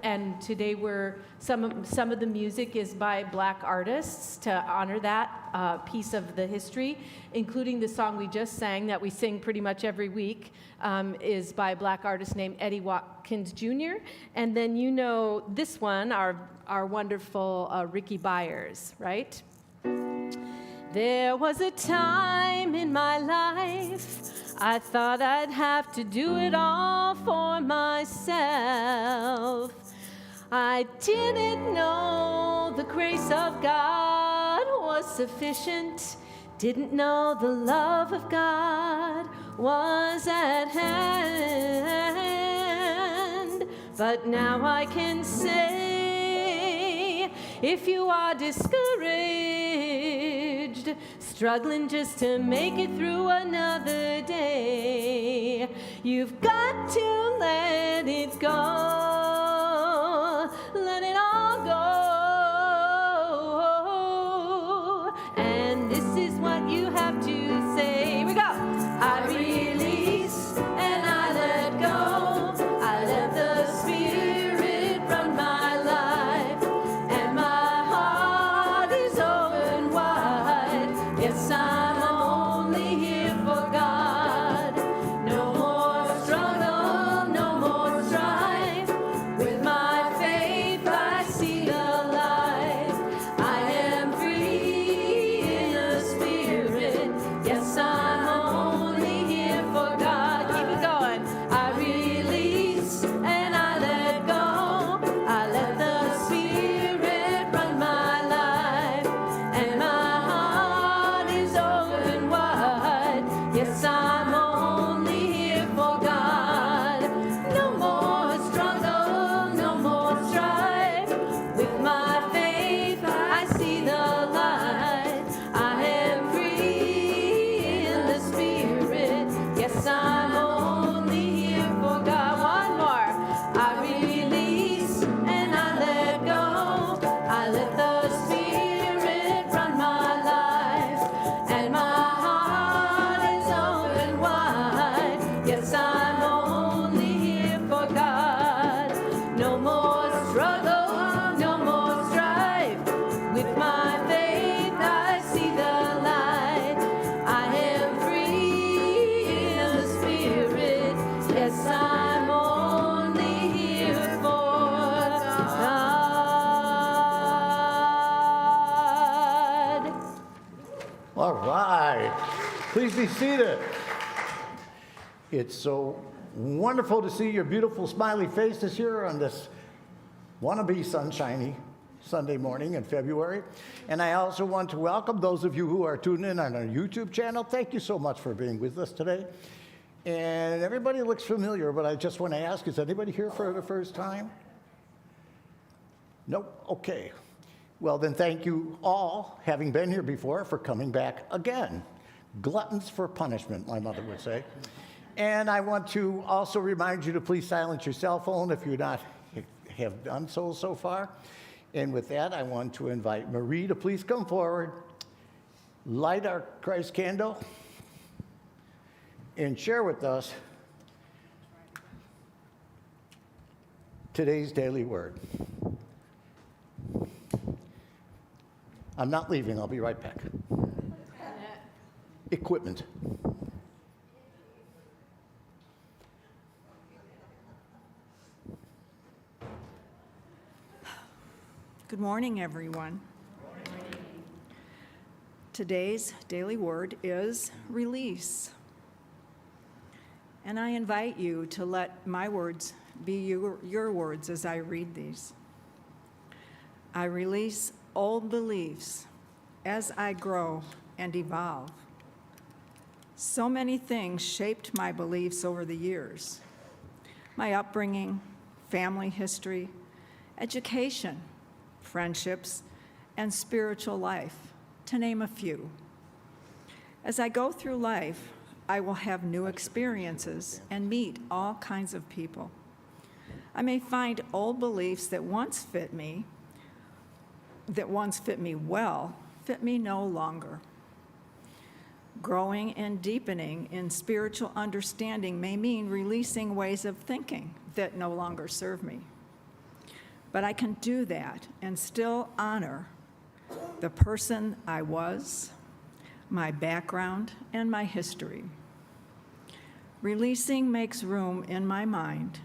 And today some of the music is by Black artists to honor that piece of the history, including the song we just sang that we sing pretty much every week, is by a Black artist named Eddie Watkins Jr. And then you know this one, our wonderful Ricky Byers, right? There was a time in my life I thought I'd have to do it all for myself. I didn't know the grace of God was sufficient, didn't know the love of God was at hand. But now I can say, if you are discouraged, struggling just to make it through another day, you've got to let it go, let it all go. And this is what you have to say. Here we go. I release and I let go. I let the Spirit run my life, and my heart is open wide. Yes, I'm only here for God. No more struggle, no more strife. With my faith I see the light. I am free in the Spirit. Yes, I'm only here for God. Keep it going. I release and I let go. I let the Spirit run my life, and my heart is open wide. Yes, I'm only here for God. No more struggle, no more strife. With my faith I see the light. I am free in the Spirit. Yes, I'm only here for God. One more. I release and I let go. I let the Spirit run my life, and my heart is open wide. Yes, I'm only here for God. No more struggle, no more strife. With my faith I see the light. I am free in the Spirit. Yes, I'm only here for God. All right. Please be seated. It's so wonderful to see your beautiful smiley faces here on this wannabe sunshiny Sunday morning in February. And I also want to welcome those of you who are tuning in on our YouTube channel. Thank you so much for being with us today. And everybody looks familiar, but I just want to ask, is anybody here for the first time? Nope. Okay. Well, then thank you all, having been here before, for coming back again. Gluttons for punishment, my mother would say. And I want to also remind you to please silence your cell phone if you not have done so far. And with that, I want to invite Marie to please come forward, light our Christ candle, and share with us today's daily word. I'm not leaving, I'll be right back. Equipment. Good morning, everyone. Today's daily word is release. And I invite you to let my words be your words as I read these. I release old beliefs as I grow and evolve. So many things shaped my beliefs over the years. My upbringing, family history, education, friendships, and spiritual life, to name a few. As I go through life, I will have new experiences and meet all kinds of people. I may find old beliefs that once fit me well, fit me no longer. Growing and deepening in spiritual understanding may mean releasing ways of thinking that no longer serve me. But I can do that and still honor the person I was, my background, and my history. Releasing makes room in my mind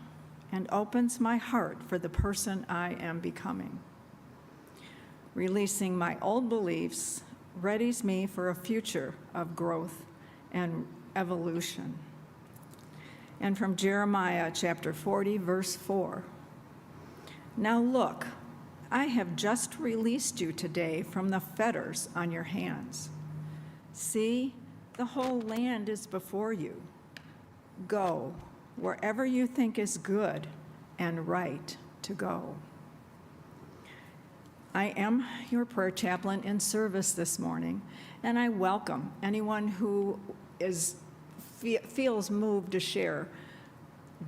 and opens my heart for the person I am becoming. Releasing my old beliefs readies me for a future of growth and evolution. And from Jeremiah chapter 40, verse 4. Now look, I have just released you today from the fetters on your hands. See, the whole land is before you. Go wherever you think is good and right to go. I am your prayer chaplain in service this morning, and I welcome anyone who feels moved to share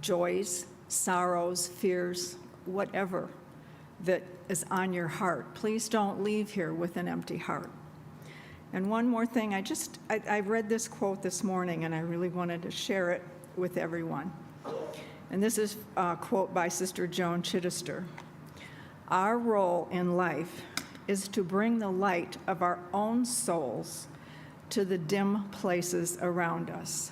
joys, sorrows, fears, whatever that is on your heart. Please don't leave here with an empty heart. And one more thing, I read this quote this morning, and I really wanted to share it with everyone. And this is a quote by Sister Joan Chittister. Our role in life is to bring the light of our own souls to the dim places around us.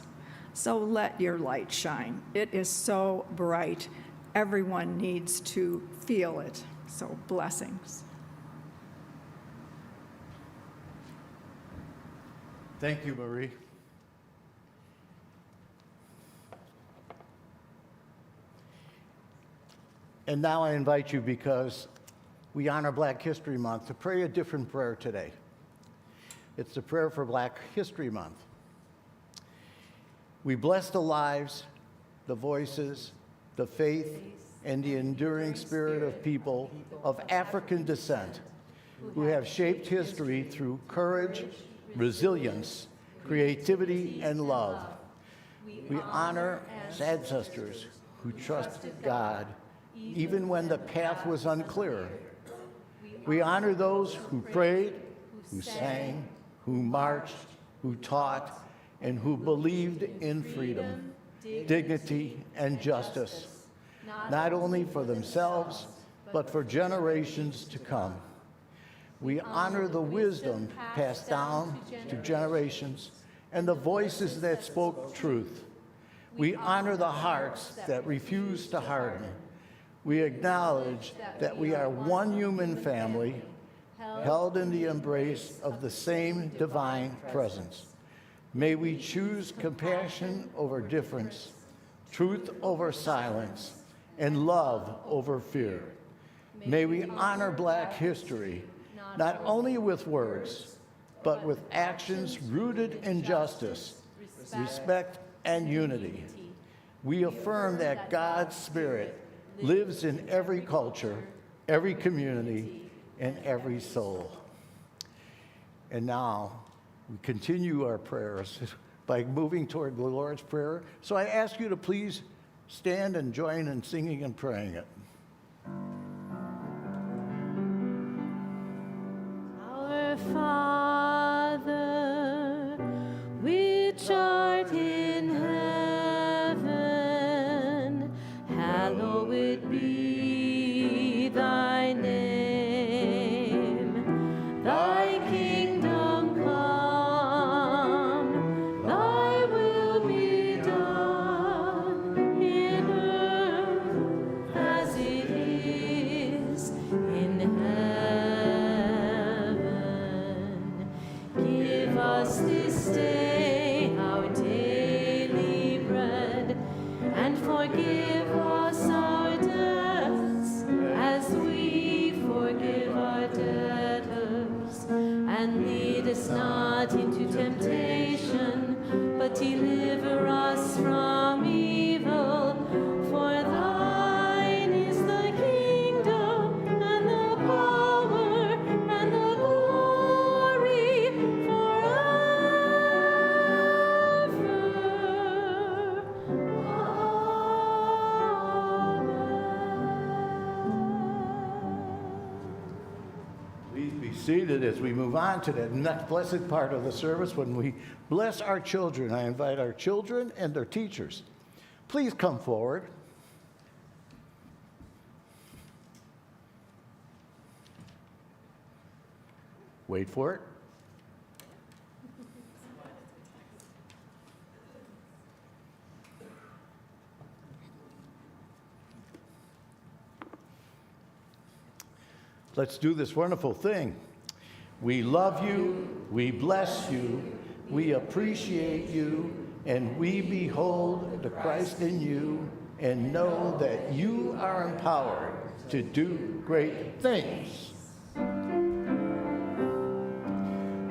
So let your light shine. It is so bright. Everyone needs to feel it. So blessings. Thank you, Marie. And now I invite you, because we honor Black History Month, to pray a different prayer today. It's the prayer for Black History Month. We bless the lives, the voices, the faith, and the enduring spirit of people of African descent who have shaped history through courage, resilience, creativity, and love. We honor ancestors who trusted God even when the path was unclear. We honor those who prayed, who sang, who marched, who taught, and who believed in freedom, dignity, and justice, not only for themselves, but for generations to come. We honor the wisdom passed down to generations and the voices that spoke truth. We honor the hearts that refuse to harden. We acknowledge that we are one human family, held in the embrace of the same divine presence. May we choose compassion over difference, truth over silence, and love over fear. May we honor Black history, not only with words, but with actions rooted in justice, respect, and unity. We affirm that God's Spirit lives in every culture, every community, and every soul. And now, we continue our prayers by moving toward the Lord's Prayer. So I ask you to please stand and join in singing and praying it. Our Father, which art in heaven, hallowed be thy name. Thy kingdom come, thy will be done in earth as it is in heaven. Give us this day our daily bread, and forgive us our debts as we forgive our debtors. And lead us not into temptation, but deliver us from evil. For thine is the kingdom, and the power, and the glory forever. Please be seated as we move on to the next blessed part of the service, when we bless our children. I invite our children and their teachers. Please come forward. Wait for it. Let's do this wonderful thing. We love you, we bless you, we appreciate you, and we behold the Christ in you and know that you are empowered to do great things.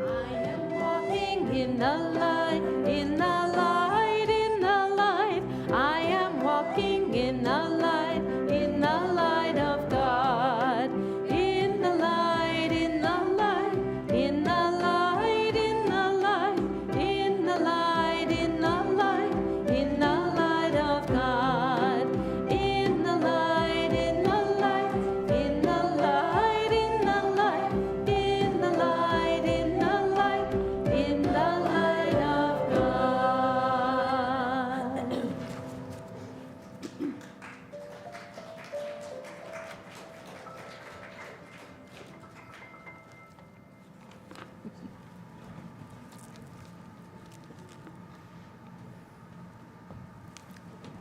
I am walking in the light, in the light, in the light. I am walking in the light, in the light of God. In the light, in the light, in the light, in the light, in the light, in the light, in the light of God. In the light, in the light, in the light, in the light, in the light, in the light, in the light of God.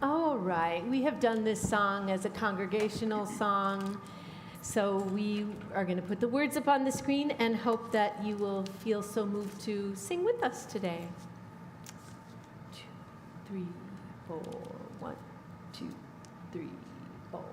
All right, we have done this song as a congregational song, so we are going to put the words up on the screen and hope that you will feel so moved to sing with us today. 2, 3, 4. 1, 2, 3, 4.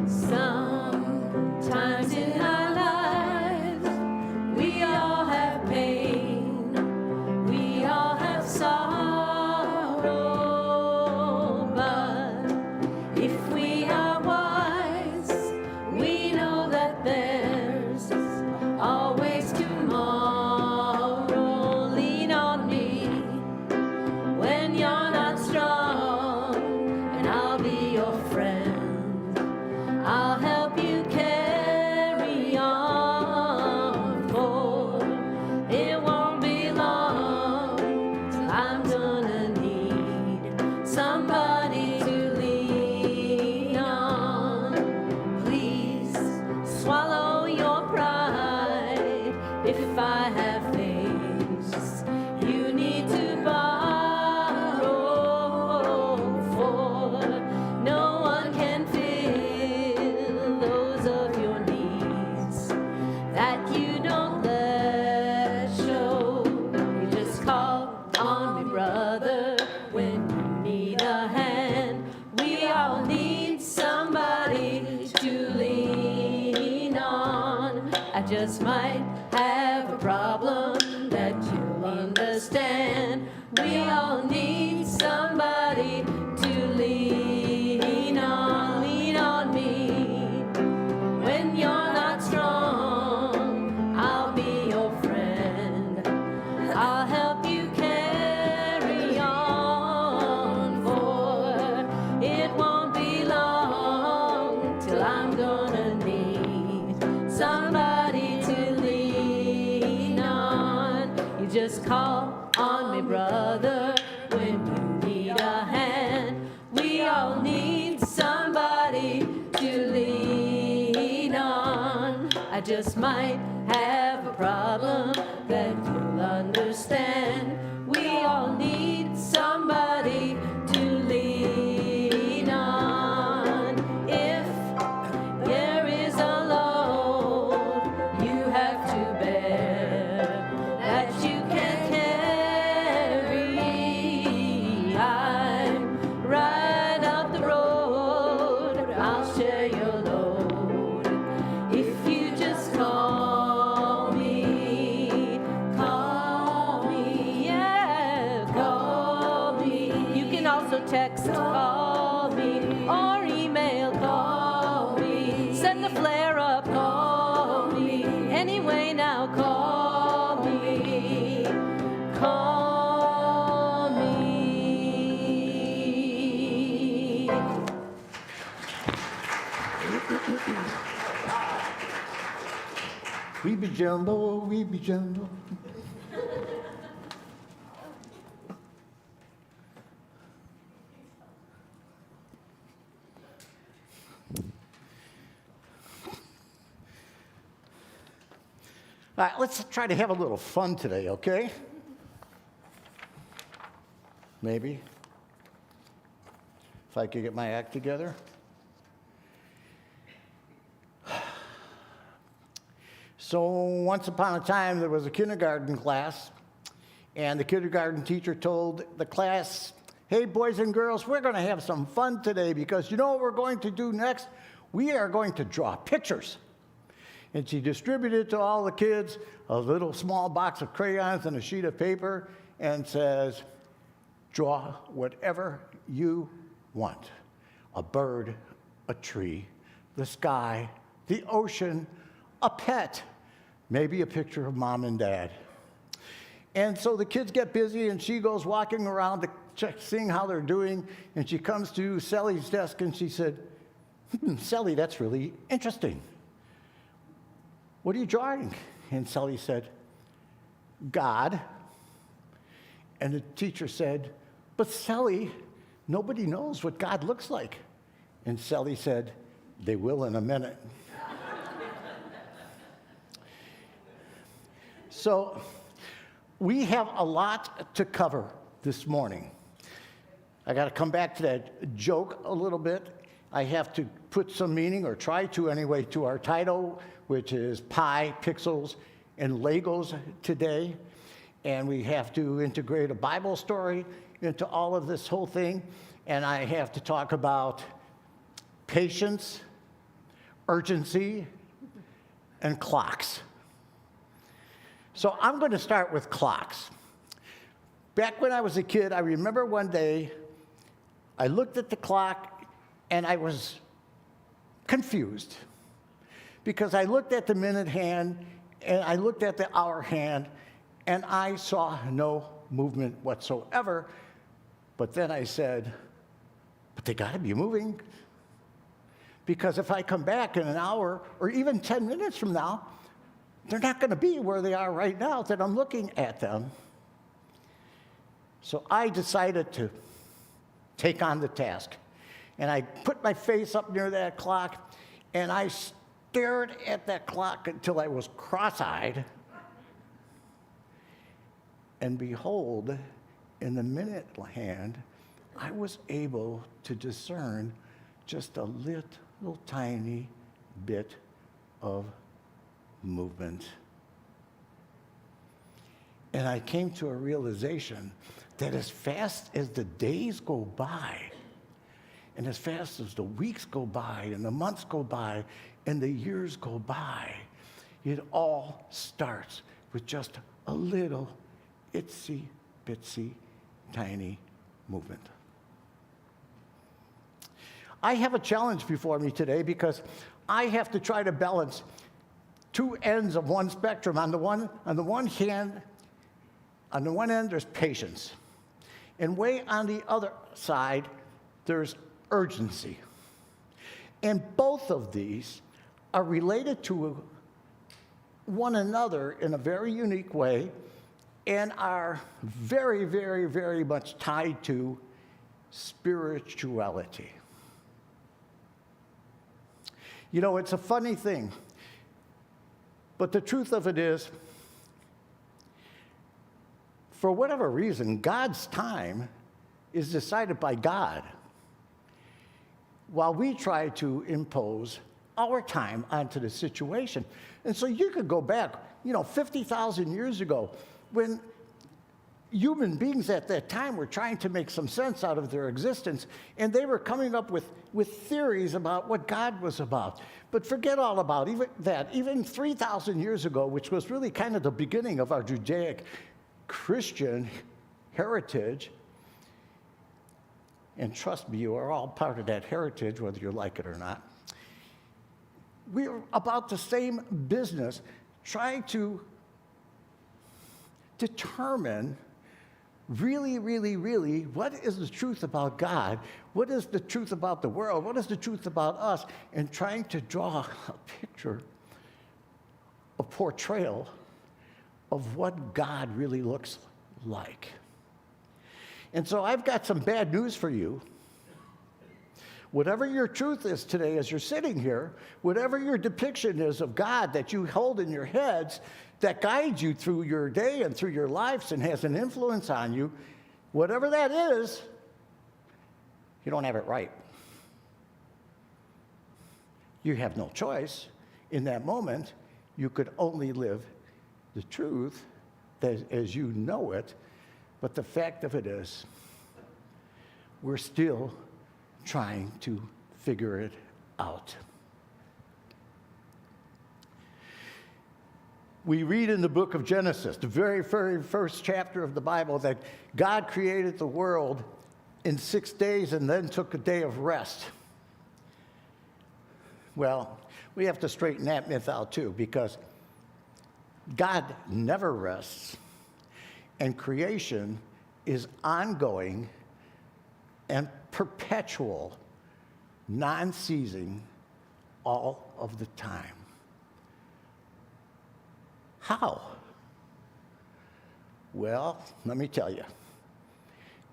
Sometimes in our lives, we all have pain, we all have sorrow, but if we are wise, we know that there's always tomorrow. Lean on me when you're not strong, and I'll be your friend. I'll help you carry on, for it won't be long till I'm gonna need somebody to lean on. Please swallow your pride if I have things you need to borrow, for no one can fill those of your needs that you don't let show. You just call on me, brother, when you need a hand. We all need somebody to lean on. I just might have a problem that you'll understand. We all need somebody to lean on. Lean on me when you're not strong. I'll be your friend. I'll help you carry on, for it won't be long till I'm gonna need somebody to lean on. You just call on me, brother, when you need a hand. We all need somebody to lean on. I just might have a problem that you'll understand. We all need somebody to lean on. If there is a load you have to bear that you can't carry, I'm right up the road. I'll share your load if you just call me, yeah, call me. You can also text, call me, or email, call me. Send the flare up, call me. Anyway, now call me, call me. We be jumbo, we be jumbo. All right, let's try to have a little fun today, okay? Maybe. If I could get my act together. So once upon a time, there was a kindergarten class, and the kindergarten teacher told the class, hey, boys and girls, we're going to have some fun today because you know what we're going to do next? We are going to draw pictures. And she distributed to all the kids a little small box of crayons and a sheet of paper and says, draw whatever you want. A bird, a tree, the sky, the ocean, a pet, maybe a picture of mom and dad. And so the kids get busy, and she goes walking around to check, seeing how they're doing, and she comes to Sally's desk, and she said, Sally, that's really interesting. What are you drawing? And Sally said, God. And the teacher said, but Sally, nobody knows what God looks like. And Sally said, they will in a minute. So we have a lot to cover this morning. I got to come back to that joke a little bit. I have to put some meaning, or try to anyway, to our title, which is Pie, Pixels, and Legos today. And we have to integrate a Bible story into all of this whole thing. And I have to talk about patience, urgency, and clocks. So I'm going to start with clocks. Back when I was a kid, I remember one day I looked at the clock and I was confused because I looked at the minute hand and I looked at the hour hand and I saw no movement whatsoever. But then I said, but they got to be moving, because if I come back in an hour or even 10 minutes from now, they're not going to be where they are right now that I'm looking at them. So I decided to take on the task. And I put my face up near that clock, and I stared at that clock until I was cross-eyed. And behold, in the minute hand, I was able to discern just a little tiny bit of movement. And I came to a realization that as fast as the days go by, and as fast as the weeks go by, and the months go by, and the years go by, it all starts with just a little itsy bitsy tiny movement. I have a challenge before me today because I have to try to balance two ends of one spectrum. On the one hand, on the one end, there's patience. And way on the other side, there's urgency. And both of these are related to one another in a very unique way and are very, very, very much tied to spirituality. You know, it's a funny thing, but the truth of it is, for whatever reason, God's time is decided by God, while we try to impose our time onto the situation. And so you could go back, 50,000 years ago, when human beings at that time were trying to make some sense out of their existence, and they were coming up with theories about what God was about. But forget all about even that. Even 3,000 years ago, which was really kind of the beginning of our Judaic Christian heritage, and trust me, you are all part of that heritage, whether you like it or not. We are about the same business, trying to determine really, really, really, what is the truth about God? What is the truth about the world? What is the truth about us? And trying to draw a picture, a portrayal of what God really looks like. And so I've got some bad news for you. Whatever your truth is today as you're sitting here, whatever your depiction is of God that you hold in your heads, that guides you through your day and through your lives and has an influence on you, whatever that is, you don't have it right. You have no choice. In that moment, you could only live the truth as you know it. But the fact of it is, we're still trying to figure it out. We read in the book of Genesis, the very, very first chapter of the Bible, that God created the world in 6 days and then took a day of rest. Well, we have to straighten that myth out too, because God never rests, and creation is ongoing and perpetual, non-ceasing all of the time. How? Well, let me tell you.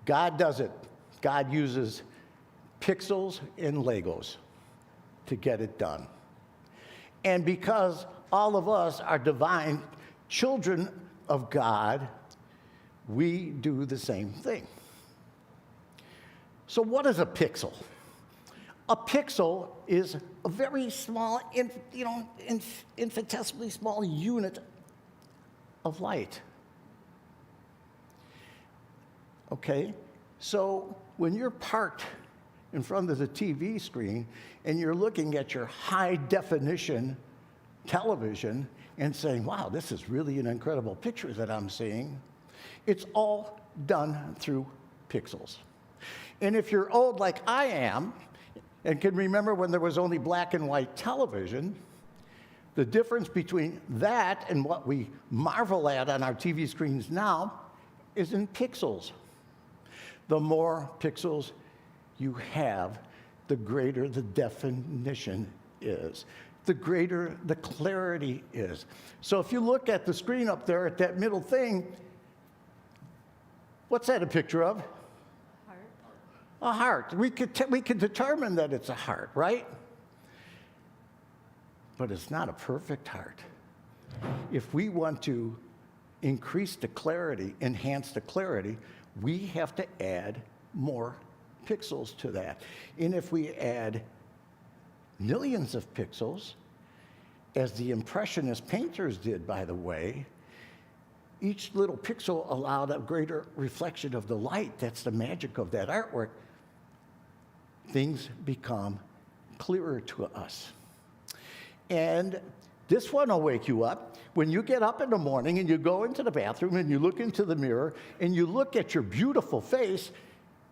God does it. God uses pixels and Legos to get it done. And because all of us are divine children of God, we do the same thing. So what is a pixel? A pixel is a very small, infinitesimally small unit of light. Okay? So when you're parked in front of the TV screen and you're looking at your high definition television and saying, wow, this is really an incredible picture that I'm seeing, it's all done through pixels. And if you're old like I am and can remember when there was only black and white television, the difference between that and what we marvel at on our TV screens now is in pixels. The more pixels you have, the greater the definition is, the greater the clarity is. So if you look at the screen up there at that middle thing, what's that a picture of? Heart. A heart. We could determine that it's a heart, right? But it's not a perfect heart. If we want to increase the clarity, enhance the clarity, we have to add more pixels to that. And if we add millions of pixels, as the Impressionist painters did, by the way, each little pixel allowed a greater reflection of the light. That's the magic of that artwork. Things become clearer to us. And this one will wake you up. When you get up in the morning and you go into the bathroom and you look into the mirror and you look at your beautiful face,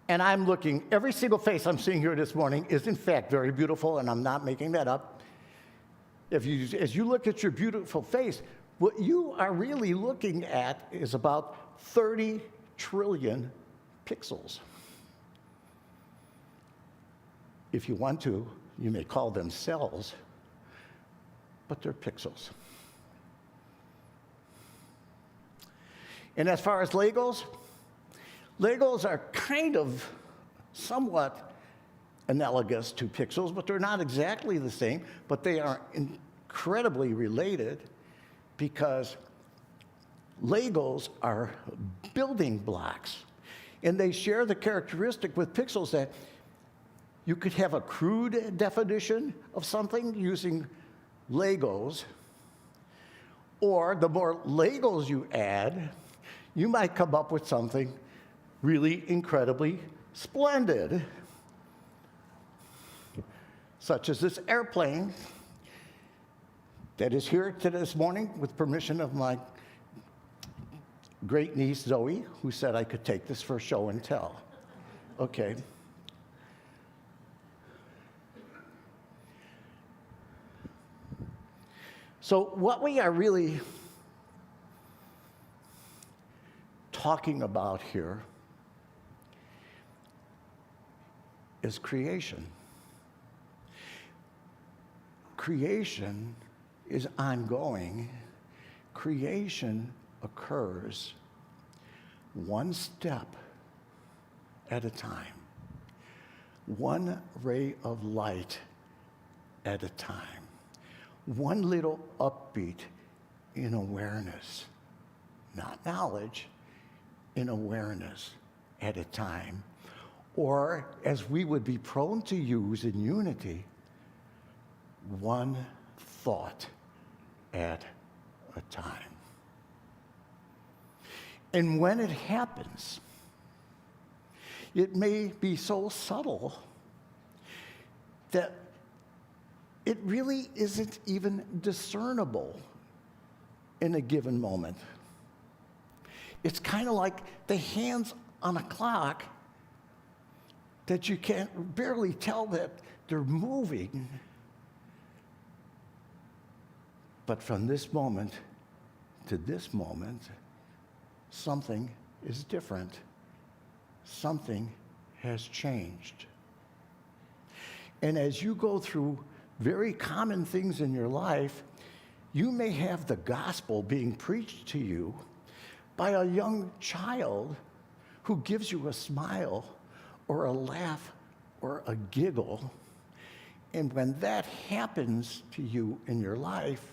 and I'm looking, every single face I'm seeing here this morning is in fact very beautiful, and I'm not making that up. As you look at your beautiful face, what you are really looking at is about 30 trillion pixels. If you want to, you may call them cells, but they're pixels. And as far as Legos are kind of somewhat analogous to pixels, but they're not exactly the same, but they are incredibly related because Legos are building blocks. And they share the characteristic with pixels that you could have a crude definition of something using Legos, or the more Legos you add, you might come up with something really incredibly splendid, such as this airplane that is here this morning with permission of my great niece Zoe, who said I could take this for show and tell. Okay. So what we are really talking about here is creation. Creation is ongoing. Creation occurs one step at a time, one ray of light at a time, one little upbeat in awareness, not knowledge, in awareness at a time. Or, as we would be prone to use in unity, one thought at a time. And when it happens, it may be so subtle that it really isn't even discernible in a given moment. It's kind of like the hands on a clock that you can't barely tell that they're moving. But from this moment to this moment, something is different. Something has changed. And as you go through very common things in your life, you may have the gospel being preached to you by a young child who gives you a smile or a laugh or a giggle. And when that happens to you in your life,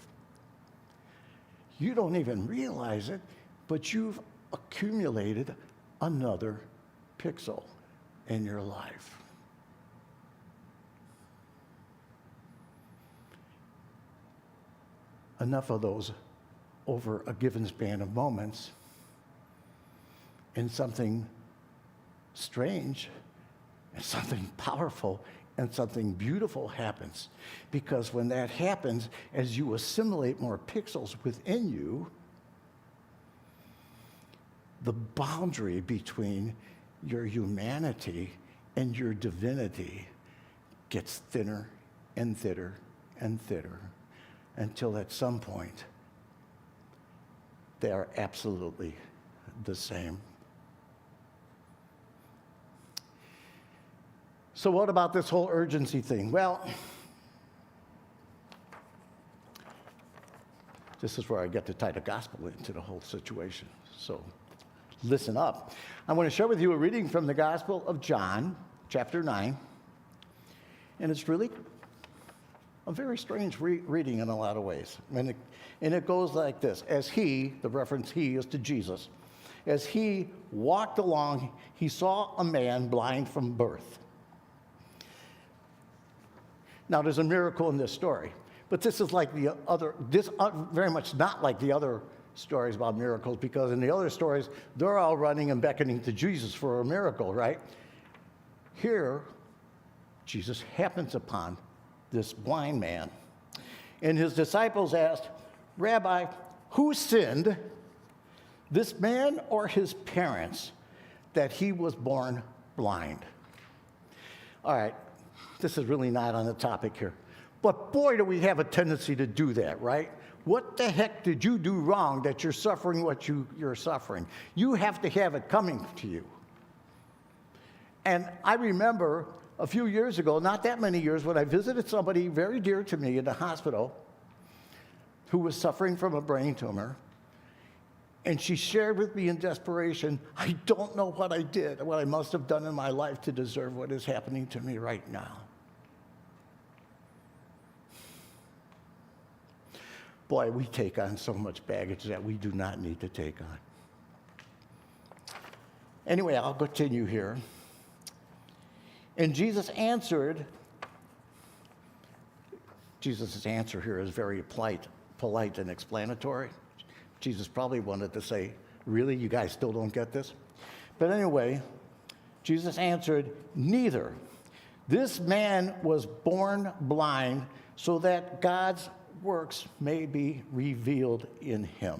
you don't even realize it, but you've accumulated another pixel in your life. Enough of those over a given span of moments, and something strange and something powerful and something beautiful happens. Because when that happens, as you assimilate more pixels within you, the boundary between your humanity and your divinity gets thinner and thinner and thinner, until at some point they are absolutely the same. So what about this whole urgency thing? Well, this is where I get to tie the gospel into the whole situation. So listen up. I want to share with you a reading from the Gospel of John, chapter 9. And it's really a very strange reading in a lot of ways. And it goes like this. As he, the reference he is to Jesus, as he walked along, he saw a man blind from birth. Now, there's a miracle in this story, but this is like the other, very much not like the other stories about miracles, because in the other stories, they're all running and beckoning to Jesus for a miracle, right? Here, Jesus happens upon this blind man, and his disciples asked, "Rabbi, who sinned, this man or his parents, that he was born blind?" All right, this is really not on the topic here, but boy, do we have a tendency to do that, right? What the heck did you do wrong that you're suffering what you're suffering? You have to have it coming to you. And I remember a few years ago, not that many years, when I visited somebody very dear to me in the hospital who was suffering from a brain tumor. And she shared with me in desperation, "I don't know what I did, what I must have done in my life to deserve what is happening to me right now." Boy, we take on so much baggage that we do not need to take on. Anyway, I'll continue here. And Jesus' answer here is very polite and explanatory. Jesus probably wanted to say, "Really, you guys still don't get this?" But anyway, Jesus answered, "Neither. This man was born blind so that God's works may be revealed in him."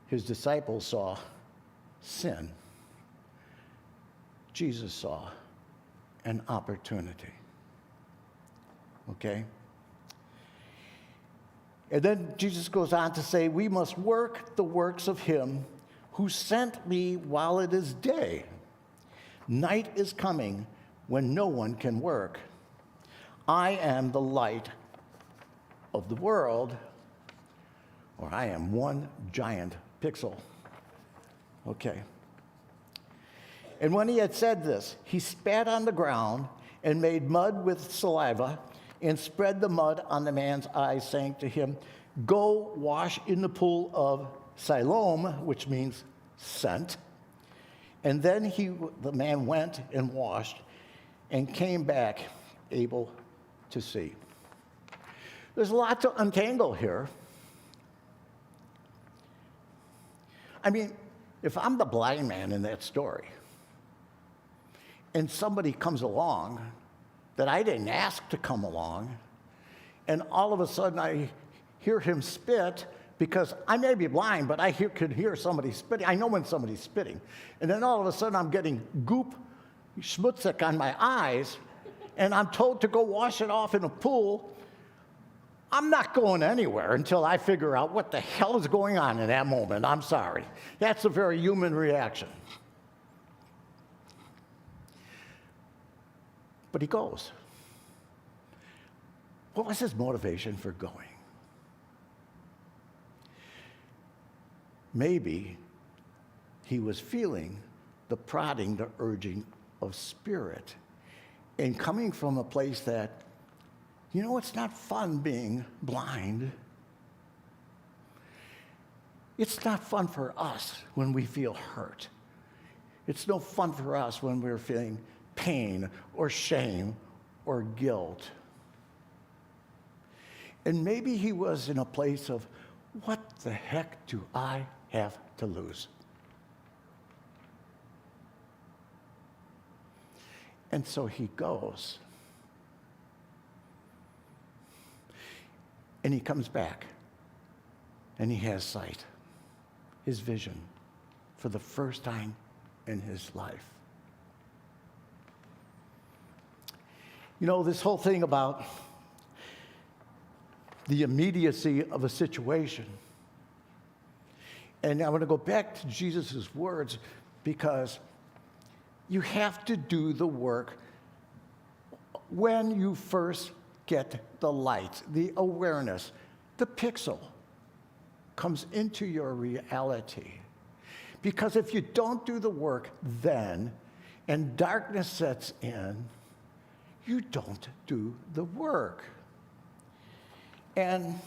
His disciples saw sin. Jesus saw an opportunity. Okay? And then Jesus goes on to say, "We must work the works of him who sent me while it is day. Night is coming when no one can work. I am the light of the world," or I am one giant pixel. Okay. "And when he had said this, he spat on the ground and made mud with saliva and spread the mud on the man's eyes, saying to him, "Go wash in the pool of Siloam," which means sent. And then the man went and washed and came back able to see. There's a lot to untangle here. I mean, if I'm the blind man in that story, and somebody comes along that I didn't ask to come along, and all of a sudden I hear him spit, because I may be blind, but I could hear somebody spitting. I know when somebody's spitting. And then all of a sudden I'm getting goop, schmutzig on my eyes, and I'm told to go wash it off in a pool. I'm not going anywhere until I figure out what the hell is going on in that moment. I'm sorry. That's a very human reaction. But he goes. What was his motivation for going? Maybe he was feeling the prodding, the urging of spirit, and coming from a place that, it's not fun being blind. It's not fun for us when we feel hurt. It's no fun for us when we're feeling pain or shame or guilt. And maybe he was in a place of, what the heck do I have to lose? And so he goes. And he comes back. And he has sight, his vision, for the first time in his life. This whole thing about the immediacy of a situation. And I want to go back to Jesus' words, because you have to do the work when you first get the light, the awareness, the pixel comes into your reality. Because if you don't do the work then, and darkness sets in, you don't do the work. And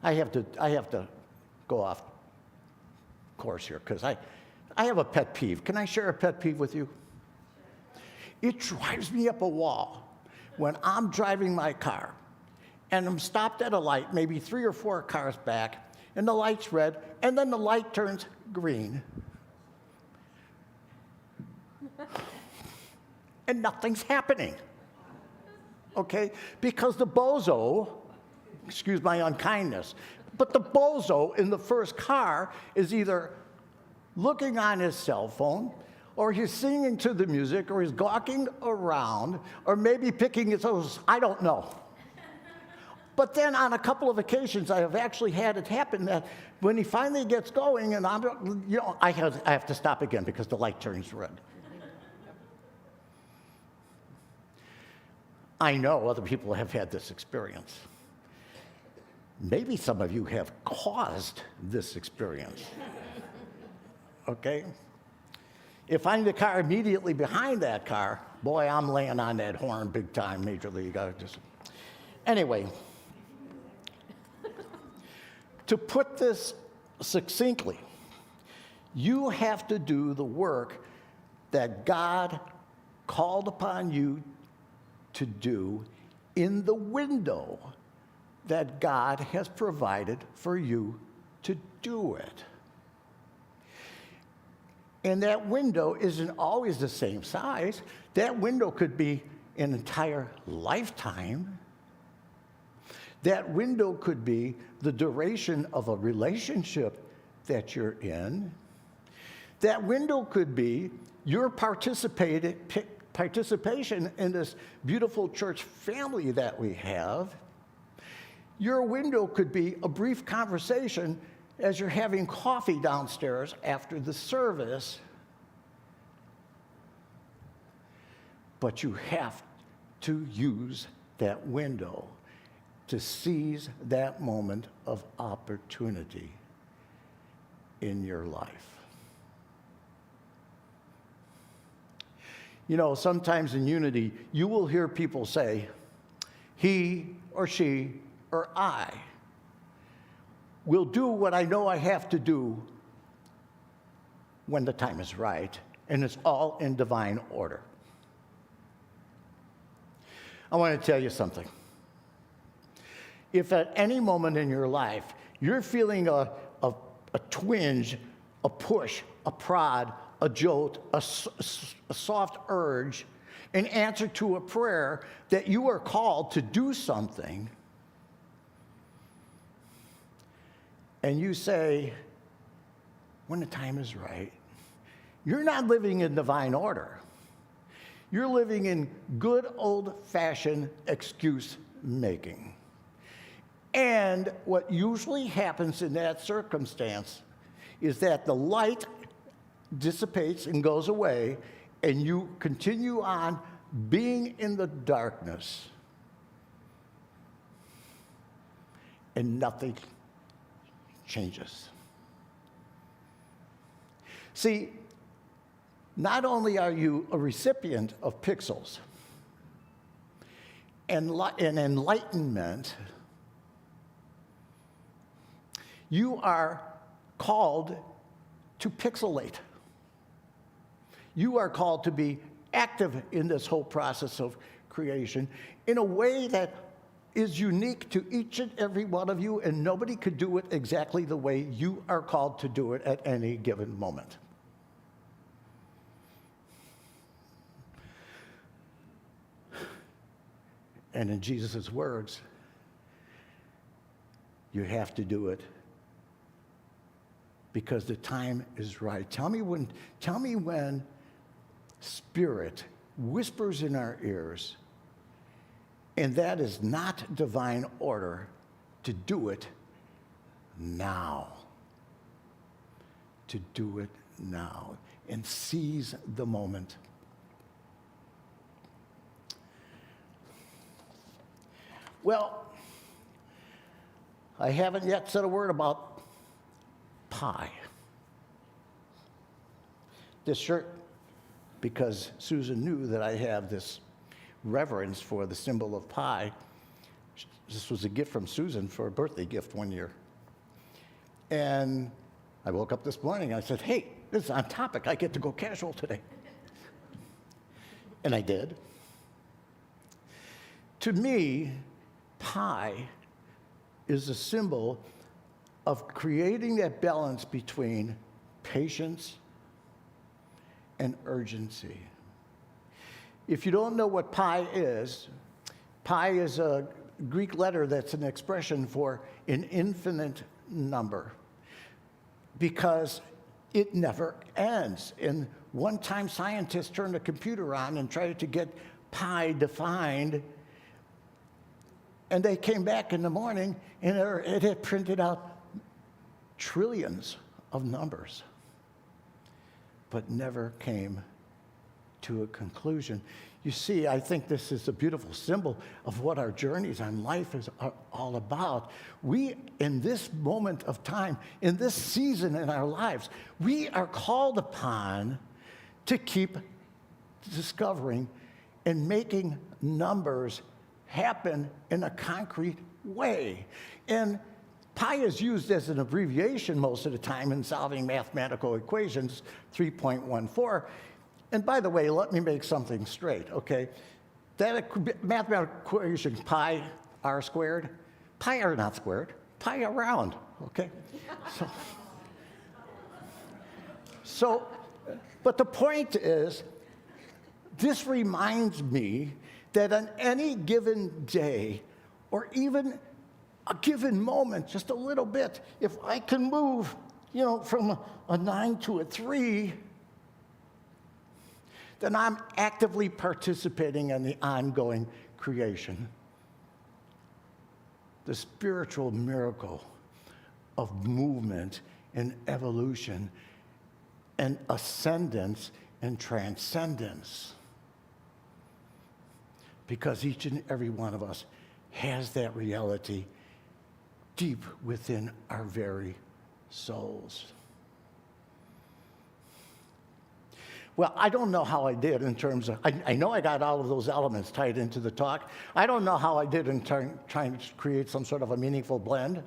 I have to go off course here, because I have a pet peeve. Can I share a pet peeve with you? It drives me up a wall when I'm driving my car and I'm stopped at a light, maybe 3 or 4 cars back, and the light's red, and then the light turns green. And nothing's happening. Okay? Because the bozo, excuse my unkindness, but the bozo in the first car is either looking on his cell phone, or he's singing to the music, or he's gawking around, or maybe picking his nose. I don't know. But then on a couple of occasions, I have actually had it happen that when he finally gets going, and I have to stop again because the light turns red. I know other people have had this experience. Maybe some of you have caused this experience. Okay? If I'm the car immediately behind that car, boy, I'm laying on that horn big time, Major League. Anyway, to put this succinctly, you have to do the work that God called upon you to do in the window that God has provided for you to do it. And that window isn't always the same size. That window could be an entire lifetime. That window could be the duration of a relationship that you're in. That window could be your participation in this beautiful church family that we have. Your window could be a brief conversation as you're having coffee downstairs after the service. But you have to use that window to seize that moment of opportunity in your life. You know, sometimes in unity, you will hear people say, he or she or I will do what I know I have to do when the time is right, and it's all in divine order. I want to tell you something. If at any moment in your life you're feeling a twinge, a push, a prod, a jolt, a soft urge, in answer to a prayer that you are called to do something, and you say, when the time is right, you're not living in divine order. You're living in good old-fashioned excuse making. And what usually happens in that circumstance is that the light dissipates and goes away, and you continue on being in the darkness, and nothing changes. See, not only are you a recipient of pixels and enlightenment, you are called to pixelate. You are called to be active in this whole process of creation in a way that is unique to each and every one of you, and nobody could do it exactly the way you are called to do it at any given moment. And in Jesus' words, you have to do it because the time is right. Tell me when Spirit whispers in our ears, and that is not divine order, to do it now. To do it now and seize the moment. Well, I haven't yet said a word about pie. This shirt, because Susan knew that I have this reverence for the symbol of pie. This was a gift from Susan for a birthday gift one year. And I woke up this morning and I said, hey, this is on topic. I get to go casual today. And I did. To me, pie is a symbol of creating that balance between patience and urgency. If you don't know what pi is a Greek letter that's an expression for an infinite number, because it never ends. And one time scientists turned a computer on and tried to get pi defined, and they came back in the morning and it had printed out trillions of numbers, but never came to a conclusion. You see, I think this is a beautiful symbol of what our journeys on life are all about. We, in this moment of time, in this season in our lives, we are called upon to keep discovering and making numbers happen in a concrete way. And pi is used as an abbreviation most of the time in solving mathematical equations, 3.14. And by the way, let me make something straight, okay? That mathematical equation, pi r squared, pi are not squared, pi are round, okay? But the point is, this reminds me that on any given day, or even a given moment, just a little bit, if I can move, from a 9 to a 3, then I'm actively participating in the ongoing creation. The spiritual miracle of movement and evolution and ascendance and transcendence. Because each and every one of us has that reality deep within our very souls. Well, I don't know how I did in terms of, I know I got all of those elements tied into the talk. I don't know how I did in trying to create some sort of a meaningful blend.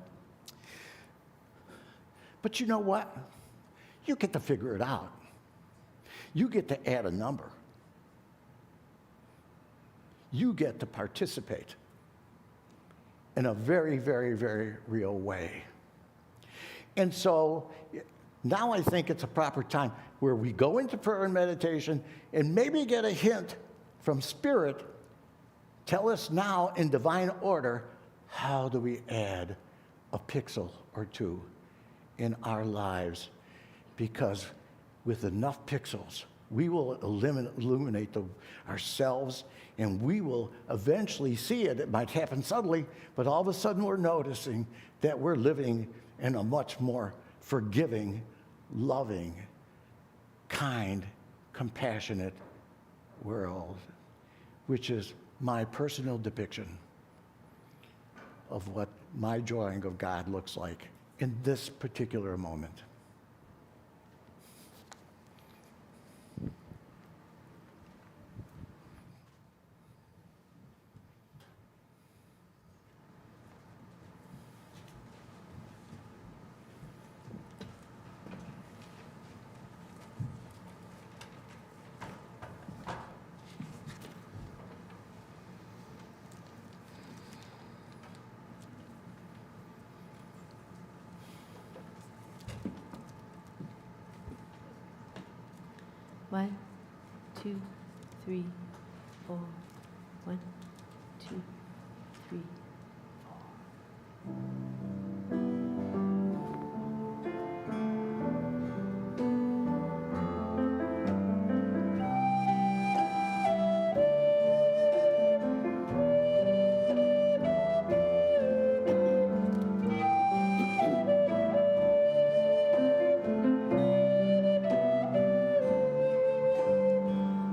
But you know what? You get to figure it out. You get to add a number. You get to participate in a very, very, very real way. And so now I think it's a proper time where we go into prayer and meditation and maybe get a hint from Spirit. Tell us now in divine order, how do we add a pixel or two in our lives? Because with enough pixels, we will illuminate ourselves, and we will eventually see it. It might happen suddenly, but all of a sudden we're noticing that we're living in a much more forgiving, loving, kind, compassionate world, which is my personal depiction of what my drawing of God looks like in this particular moment. One, two, three, four. 1, 2, 3, 4.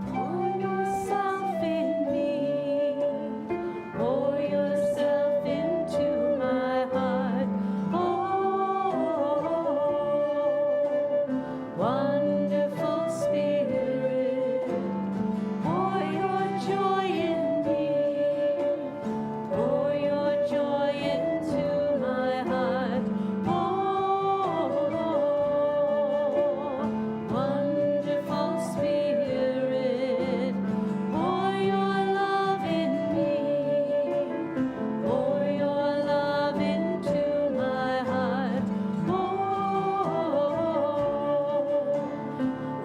Pour yourself in me. Pour yourself into my heart. Oh, wonderful Spirit. Pour your joy in me. Pour your joy into my heart. Oh, wonderful Spirit. Pour your love in me. Pour your love into my heart. Oh,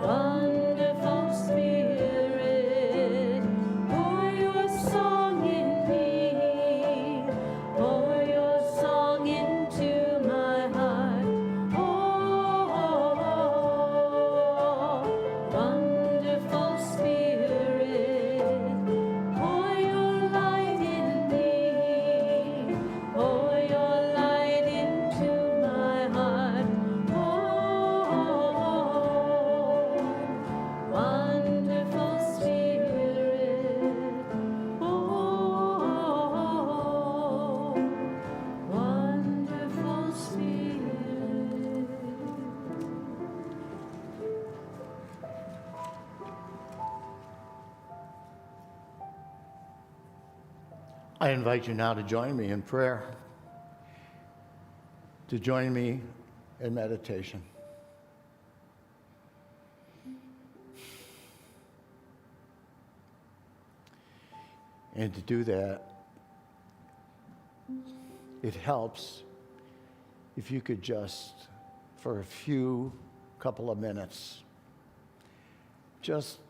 wonderful Spirit. Pour your song in me. Pour your song into my heart. Oh, wonderful Spirit. Pour your light in me. Pour your light into my heart. Oh, wonderful Spirit. Oh, wonderful Spirit. I invite you now to join me in prayer, to join me in meditation. And to do that, it helps if you could just, for a couple of minutes, just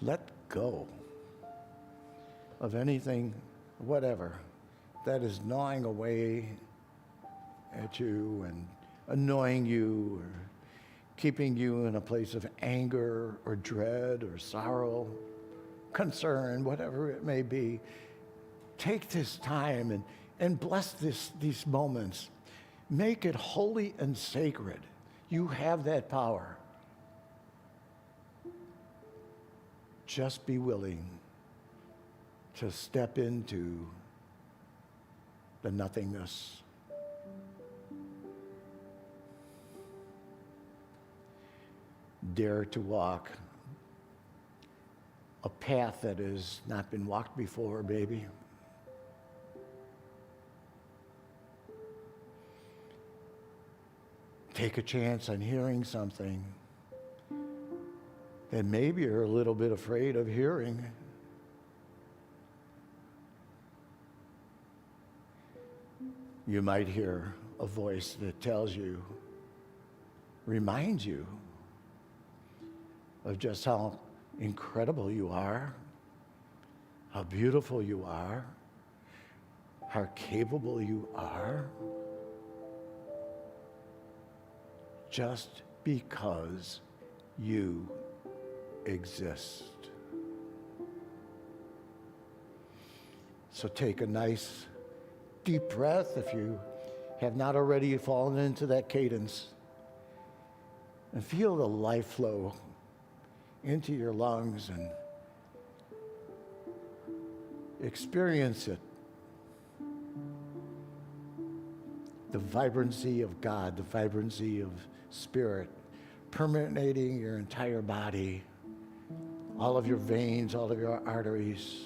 let go of anything, whatever, that is gnawing away at you and annoying you or keeping you in a place of anger or dread or sorrow, concern, whatever it may be. Take this time and bless these moments. Make it holy and sacred. You have that power. Just be willing to step into the nothingness. dare to walk a path that has not been walked before, baby. Take a chance on hearing something that maybe you're a little bit afraid of hearing. You might hear a voice that tells you, reminds you of just how incredible you are, how beautiful you are, how capable you are, just because you exist. So take a nice deep breath if you have not already fallen into that cadence, and feel the life flow into your lungs and experience it. The vibrancy of God, the vibrancy of Spirit permeating your entire body, all of your veins, all of your arteries.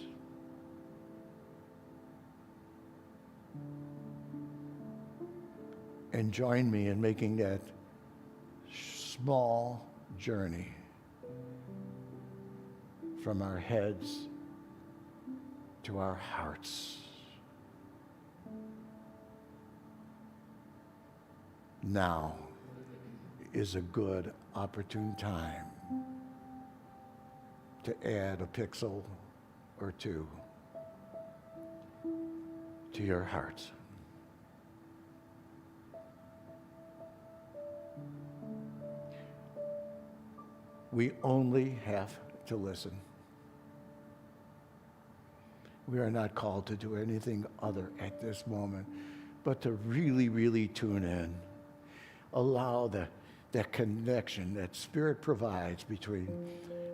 And join me in making that small journey from our heads to our hearts. Now is a good, opportune time to add a pixel or two to your heart. We only have to listen. We are not called to do anything other at this moment, but to really, really tune in. Allow that connection that Spirit provides between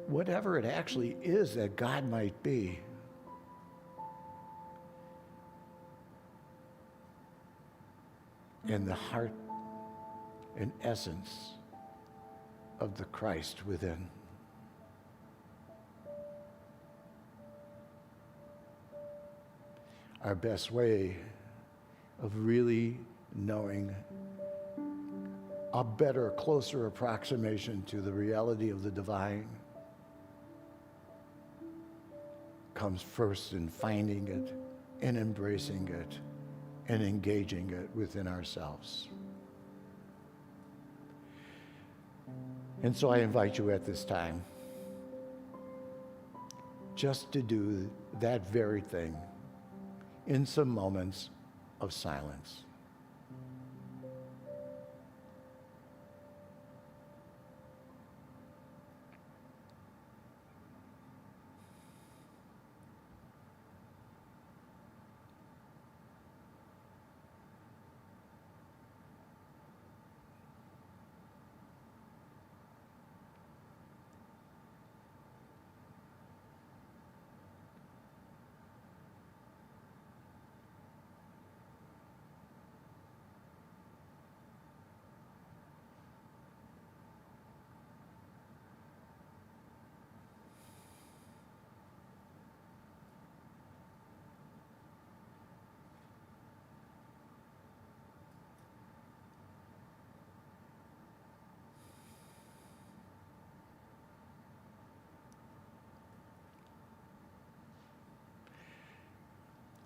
whatever it actually is that God might be and the heart and essence of the Christ within. Our best way of really knowing a better, closer approximation to the reality of the divine comes first in finding it and embracing it and engaging it within ourselves. And so I invite you at this time just to do that very thing in some moments of silence.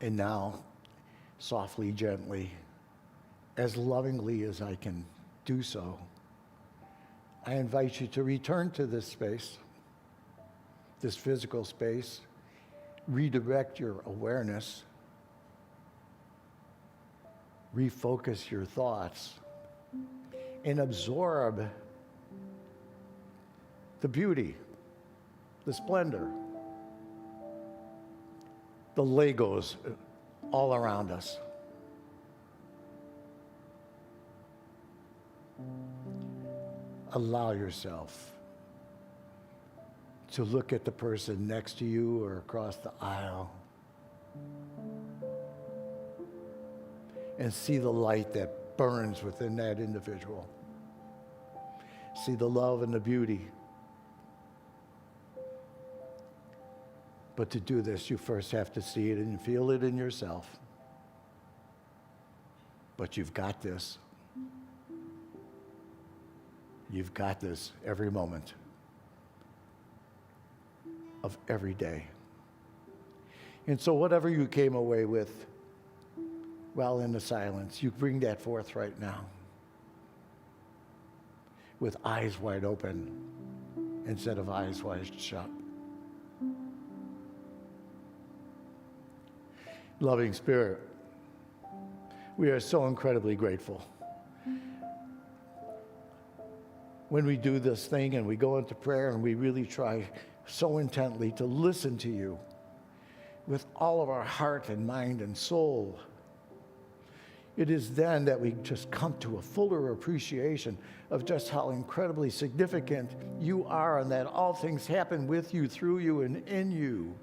And now, softly, gently, as lovingly as I can do so, I invite you to return to this space, this physical space, redirect your awareness, refocus your thoughts, and absorb the beauty, the splendor, the Legos all around us. Allow yourself to look at the person next to you or across the aisle and see the light that burns within that individual. see the love and the beauty. But to do this, you first have to see it and feel it in yourself. But you've got this. You've got this every moment of every day. And so whatever you came away with while in the silence, you bring that forth right now with eyes wide open instead of eyes wide shut. Loving Spirit, we are so incredibly grateful. When we do this thing and we go into prayer and we really try so intently to listen to you with all of our heart and mind and soul, it is then that we just come to a fuller appreciation of just how incredibly significant you are and that all things happen with you, through you, and in you.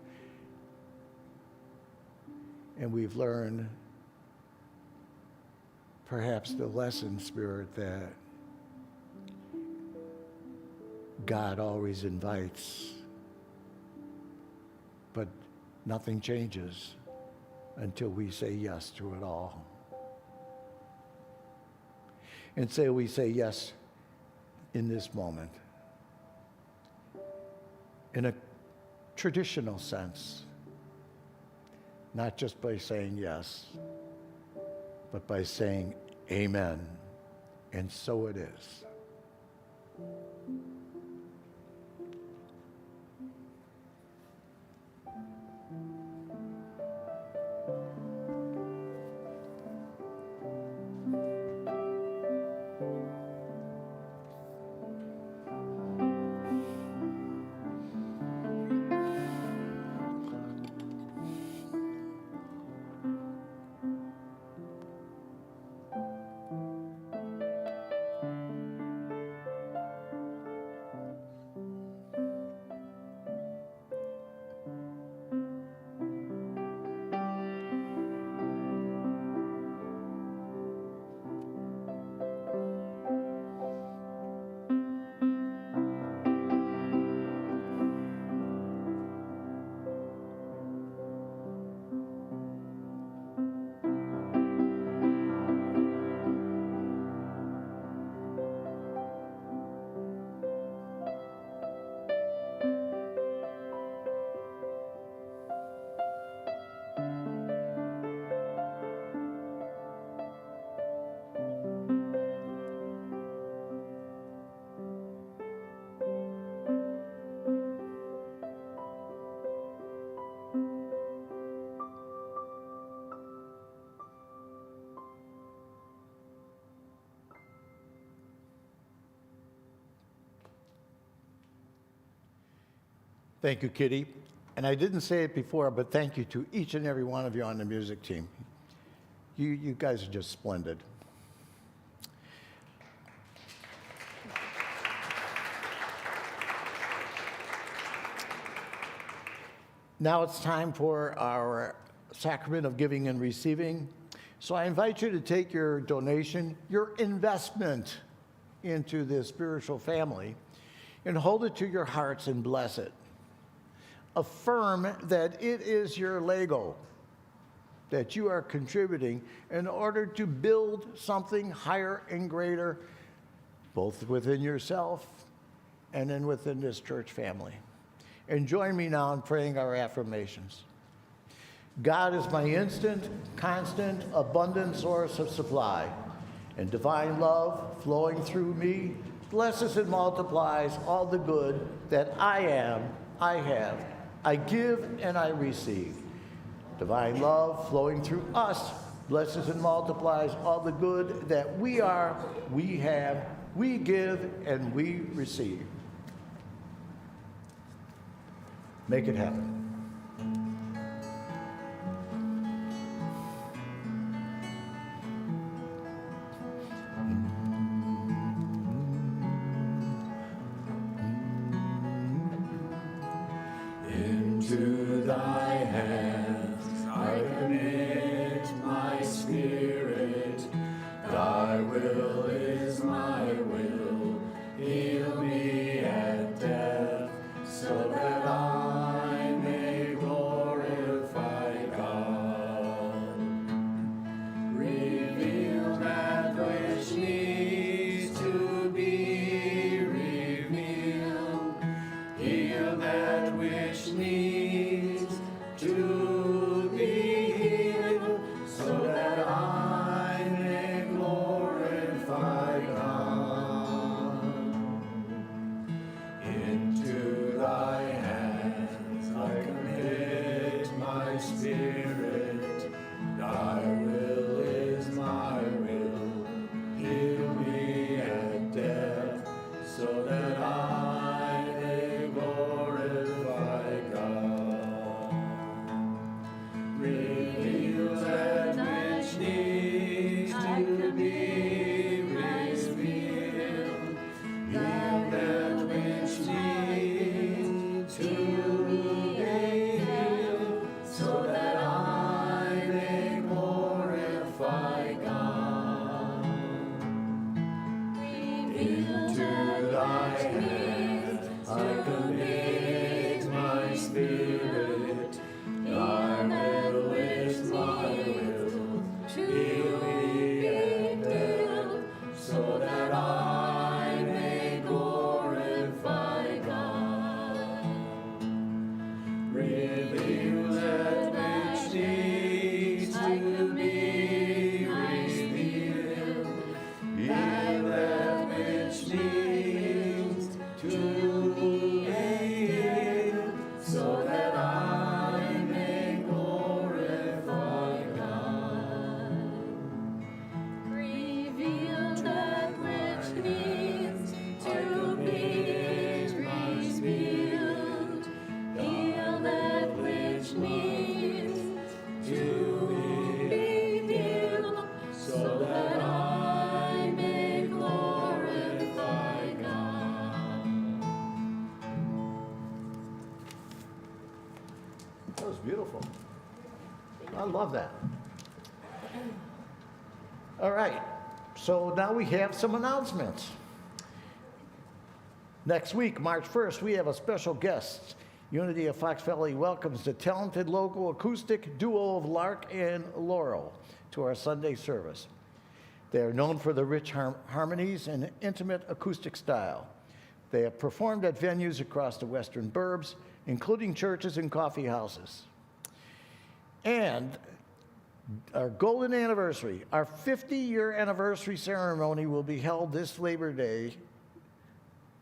And we've learned perhaps the lesson, Spirit, that God always invites, but nothing changes until we say yes to it all. And say we say yes in this moment in a traditional sense, not just by saying yes, but by saying amen, and so it is. Thank you, Kitty. And I didn't say it before, but thank you to each and every one of you on the music team. You guys are just splendid. Now it's time for our sacrament of giving and receiving. So I invite you to take your donation, your investment into this spiritual family, and hold it to your hearts and bless it. Affirm that it is your Lego that you are contributing in order to build something higher and greater, both within yourself and then within this church family. And join me now in praying our affirmations. God is my instant, constant, abundant source of supply, and divine love flowing through me blesses and multiplies all the good that I am, I have, I give, and I receive. Divine love flowing through us blesses and multiplies all the good that we are, we have, we give, and we receive. Make it happen. Into thy hands I commit my spirit. Thy will is my will. Here Spirit. Thy will is my will. Heal me at death, so that I may glorify God. Reveal that which needs to be revealed. Heal that which needs to be healed, so that I may glorify God. Into thy hands I commit my spirit. Thy will is my will. Heal me and death, so that I may glorify God. Reveal that which needs to be revealed. Heal that which needs to be healed, so that I may glorify God. Reveal that which needs to be revealed. Heal that which needs to be healed, so that I may glorify God. That was beautiful. I love that. All right, so now we have some announcements. Next week, March 1st, we have a special guest. Unity of Fox Valley welcomes the talented local acoustic duo of Lark and Laurel to our Sunday service. They are known for the rich harmonies and intimate acoustic style. They have performed at venues across the western burbs, including churches and coffee houses. And our golden anniversary, our 50-year anniversary ceremony will be held this Labor Day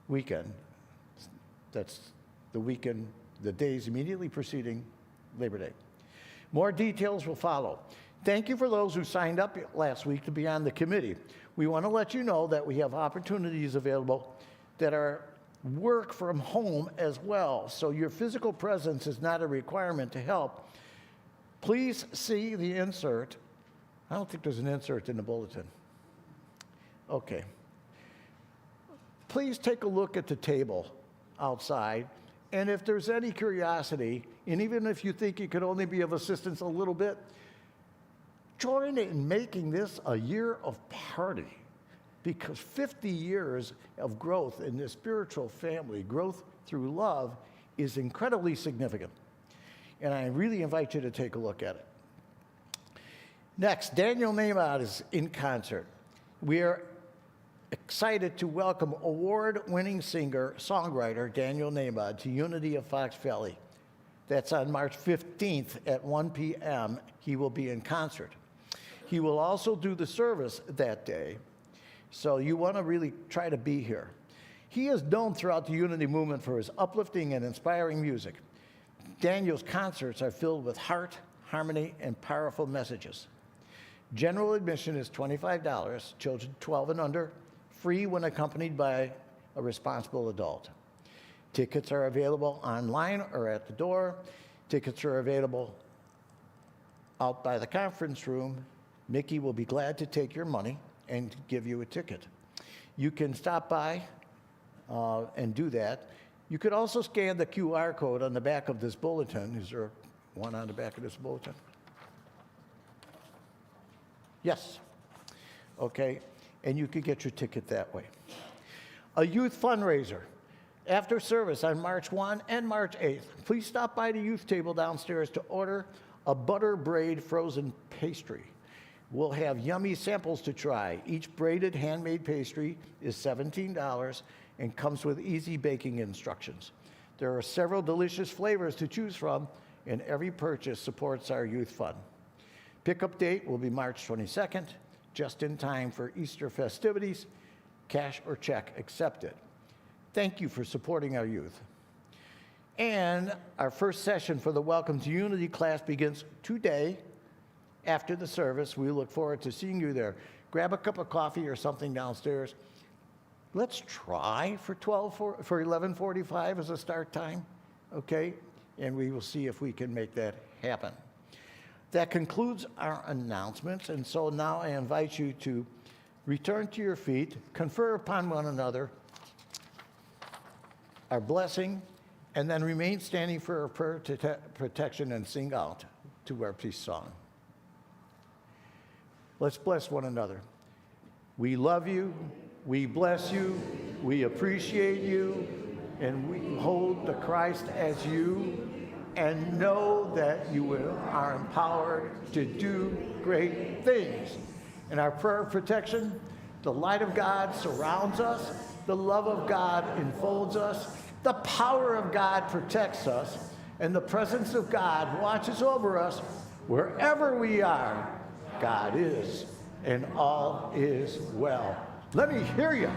weekend. That's the weekend, the days immediately preceding Labor Day. More details will follow. Thank you for those who signed up last week to be on the committee. We want to let you know that we have opportunities available that are work from home as well. So your physical presence is not a requirement to help. Please see the insert. I don't think there's an insert in the bulletin. Okay. Please take a look at the table outside, and if there's any curiosity, and even if you think you could only be of assistance a little bit, join in making this a year of party, because 50 years of growth in this spiritual family, growth through love, is incredibly significant. And I really invite you to take a look at it. Next, Daniel Nahmod is in concert. We are excited to welcome award-winning singer-songwriter Daniel Nahmod to Unity of Fox Valley. That's on March 15th at 1 p.m. He will be in concert. He will also do the service that day, so you want to really try to be here. He is known throughout the Unity movement for his uplifting and inspiring music. Daniel's concerts are filled with heart, harmony, and powerful messages. General admission is $25, children 12 and under, free when accompanied by a responsible adult. Tickets are available online or at the door. Tickets are available out by the conference room. Mickey will be glad to take your money and give you a ticket. You can stop by and do that. You could also scan the QR code on the back of this bulletin. Is there one on the back of this bulletin? Yes. Okay. And you could get your ticket that way. A youth fundraiser. After service on March 1 and March 8th, please stop by the youth table downstairs to order a butter braid frozen pastry. We'll have yummy samples to try. Each braided handmade pastry is $17 and comes with easy baking instructions. There are several delicious flavors to choose from, and every purchase supports our youth fund. Pickup date will be March 22nd, just in time for Easter festivities. Cash or check accepted. Thank you for supporting our youth. And our first session for the Welcome to Unity class begins today after the service. We look forward to seeing you there. Grab a cup of coffee or something downstairs. Let's try for 11:45 as a start time, okay? And we will see if we can make that happen. That concludes our announcements, and so now I invite you to return to your feet, confer upon one another our blessing, and then remain standing for our prayer to protection and sing out to our peace song. Let's bless one another. We love you, we bless you, we appreciate you, and we hold the Christ as you, and know that you are empowered to do great things. In our prayer of protection, the light of God surrounds us, the love of God enfolds us, the power of God protects us, and the presence of God watches over us wherever we are. God is, and all is well. Let me hear you.